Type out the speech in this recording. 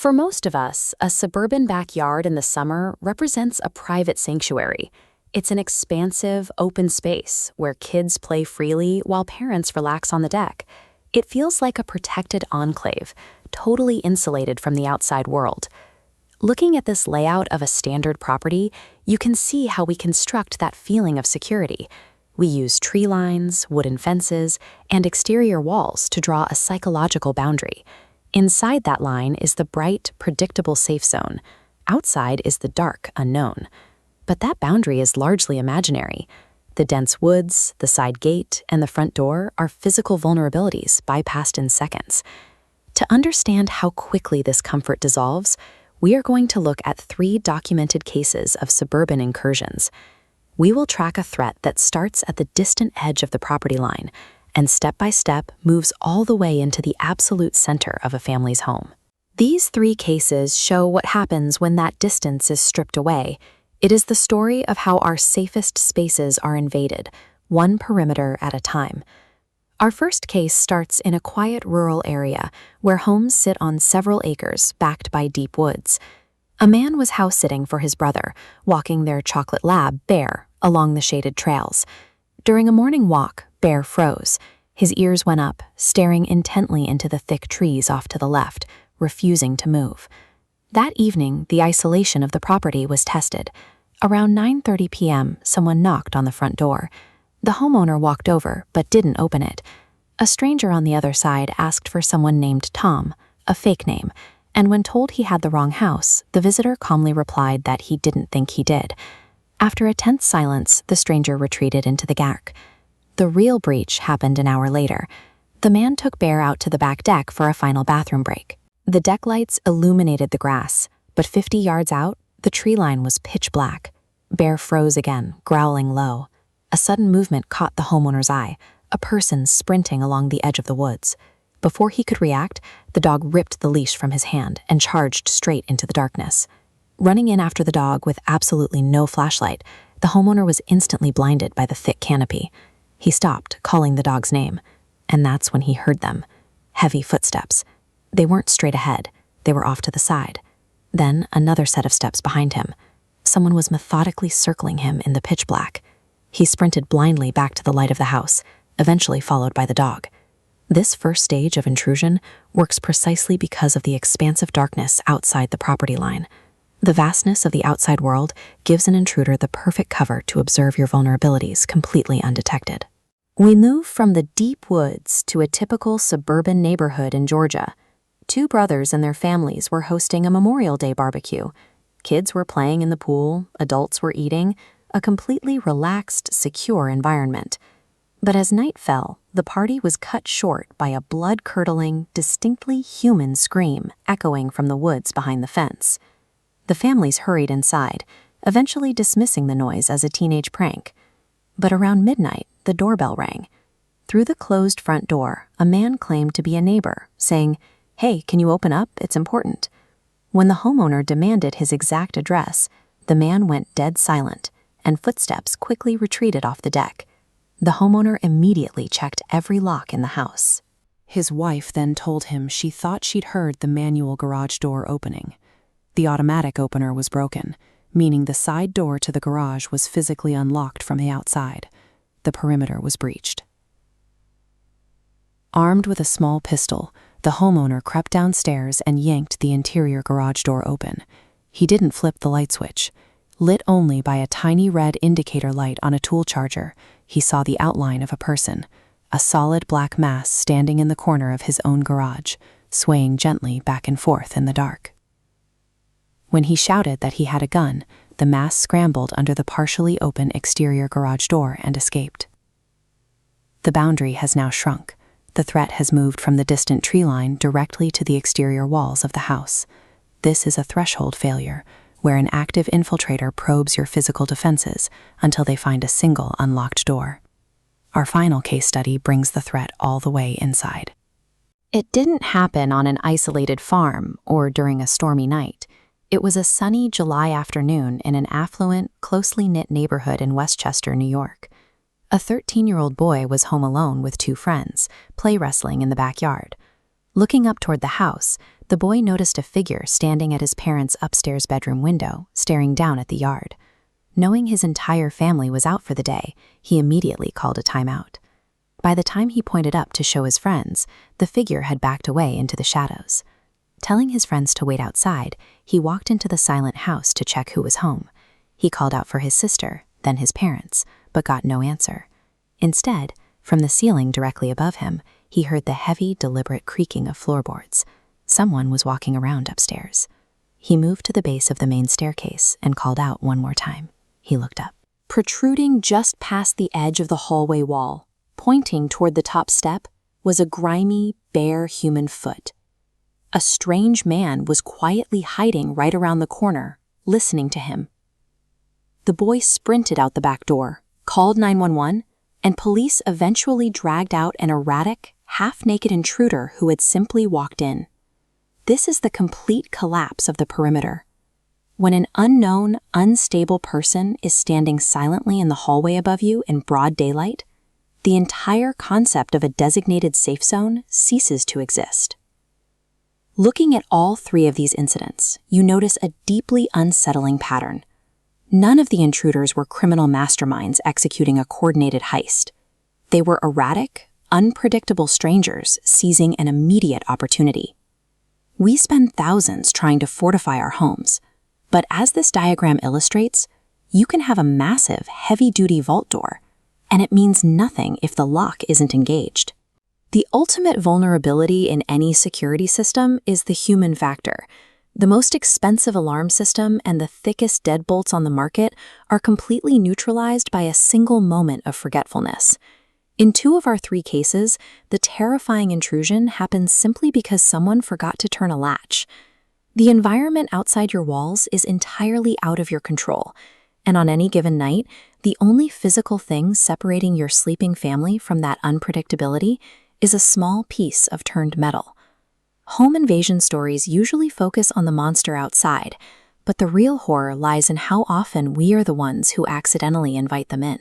For most of us, a suburban backyard in the summer represents a private sanctuary. It's an expansive, open space where kids play freely while parents relax on the deck. It feels like a protected enclave, totally insulated from the outside world. Looking at this layout of a standard property, you can see how we construct that feeling of security. We use tree lines, wooden fences, and exterior walls to draw a psychological boundary. Inside that line is the bright, predictable safe zone. Outside is the dark, unknown. But that boundary is largely imaginary. The dense woods, the side gate, and the front door are physical vulnerabilities bypassed in seconds. To understand how quickly this comfort dissolves, we are going to look at 3 documented cases of suburban incursions. We will track a threat that starts at the distant edge of the property line and step by step moves all the way into the absolute center of a family's home. These 3 cases show what happens when that distance is stripped away. It is the story of how our safest spaces are invaded, one perimeter at a time. Our first case starts in a quiet rural area where homes sit on several acres backed by deep woods. A man was house-sitting for his brother, walking their chocolate lab, Bear, along the shaded trails. During a morning walk, Bear froze. His ears went up, staring intently into the thick trees off to the left, refusing to move. That evening, the isolation of the property was tested. Around 9:30 p.m., someone knocked on the front door. The homeowner walked over, but didn't open it. A stranger on the other side asked for someone named Tom, a fake name, and when told he had the wrong house, the visitor calmly replied that he didn't think he did. After a tense silence, the stranger retreated into the gark. The real breach happened an hour later. The man took Bear out to the back deck for a final bathroom break. The deck lights illuminated the grass, but 50 yards out, the tree line was pitch black. Bear froze again, growling low. A sudden movement caught the homeowner's eye, a person sprinting along the edge of the woods. Before he could react, the dog ripped the leash from his hand and charged straight into the darkness. Running in after the dog with absolutely no flashlight, the homeowner was instantly blinded by the thick canopy. He stopped, calling the dog's name, and that's when he heard them. Heavy footsteps. They weren't straight ahead, they were off to the side. Then another set of steps behind him. Someone was methodically circling him in the pitch black. He sprinted blindly back to the light of the house, eventually followed by the dog. This first stage of intrusion works precisely because of the expansive darkness outside the property line. The vastness of the outside world gives an intruder the perfect cover to observe your vulnerabilities completely undetected. We move from the deep woods to a typical suburban neighborhood in Georgia. 2 brothers and their families were hosting a Memorial Day barbecue. Kids were playing in the pool, adults were eating, a completely relaxed, secure environment. But as night fell, the party was cut short by a blood-curdling, distinctly human scream echoing from the woods behind the fence. The families hurried inside, eventually dismissing the noise as a teenage prank. But around midnight, the doorbell rang. Through the closed front door, a man claimed to be a neighbor, saying, "Hey, can you open up? It's important." When the homeowner demanded his exact address, the man went dead silent, and footsteps quickly retreated off the deck. The homeowner immediately checked every lock in the house. His wife then told him she thought she'd heard the manual garage door opening. The automatic opener was broken, meaning the side door to the garage was physically unlocked from the outside. The perimeter was breached. Armed with a small pistol, the homeowner crept downstairs and yanked the interior garage door open. He didn't flip the light switch. Lit only by a tiny red indicator light on a tool charger, he saw the outline of a person, a solid black mass standing in the corner of his own garage, swaying gently back and forth in the dark. When he shouted that he had a gun, the mass scrambled under the partially open exterior garage door and escaped. The boundary has now shrunk. The threat has moved from the distant tree line directly to the exterior walls of the house. This is a threshold failure, where an active infiltrator probes your physical defenses until they find a single unlocked door. Our final case study brings the threat all the way inside. It didn't happen on an isolated farm or during a stormy night. It was a sunny July afternoon in an affluent, closely knit neighborhood in Westchester, New York. A 13-year-old boy was home alone with 2 friends, play wrestling in the backyard. Looking up toward the house, The boy noticed a figure standing at his parents' upstairs bedroom window, staring down at the yard. Knowing his entire family was out for the day, he immediately called a timeout. By the time he pointed up to show his friends, the figure had backed away into the shadows. Telling his friends to wait outside, he walked into the silent house to check who was home. He called out for his sister, then his parents, but got no answer. Instead, from the ceiling directly above him, he heard the heavy, deliberate creaking of floorboards. Someone was walking around upstairs. He moved to the base of the main staircase and called out one more time. He looked up. Protruding just past the edge of the hallway wall, pointing toward the top step, was a grimy, bare human foot. A strange man was quietly hiding right around the corner, listening to him. The boy sprinted out the back door, called 911, and police eventually dragged out an erratic, half-naked intruder who had simply walked in. This is the complete collapse of the perimeter. When an unknown, unstable person is standing silently in the hallway above you in broad daylight, the entire concept of a designated safe zone ceases to exist. Looking at all three of these incidents, you notice a deeply unsettling pattern. None of the intruders were criminal masterminds executing a coordinated heist. They were erratic, unpredictable strangers seizing an immediate opportunity. We spend thousands trying to fortify our homes, but as this diagram illustrates, you can have a massive, heavy-duty vault door, and it means nothing if the lock isn't engaged. The ultimate vulnerability in any security system is the human factor. The most expensive alarm system and the thickest deadbolts on the market are completely neutralized by a single moment of forgetfulness. In 2 of our 3 cases, the terrifying intrusion happened simply because someone forgot to turn a latch. The environment outside your walls is entirely out of your control, and on any given night, the only physical thing separating your sleeping family from that unpredictability is a small piece of turned metal. Home invasion stories usually focus on the monster outside, but the real horror lies in how often we are the ones who accidentally invite them in.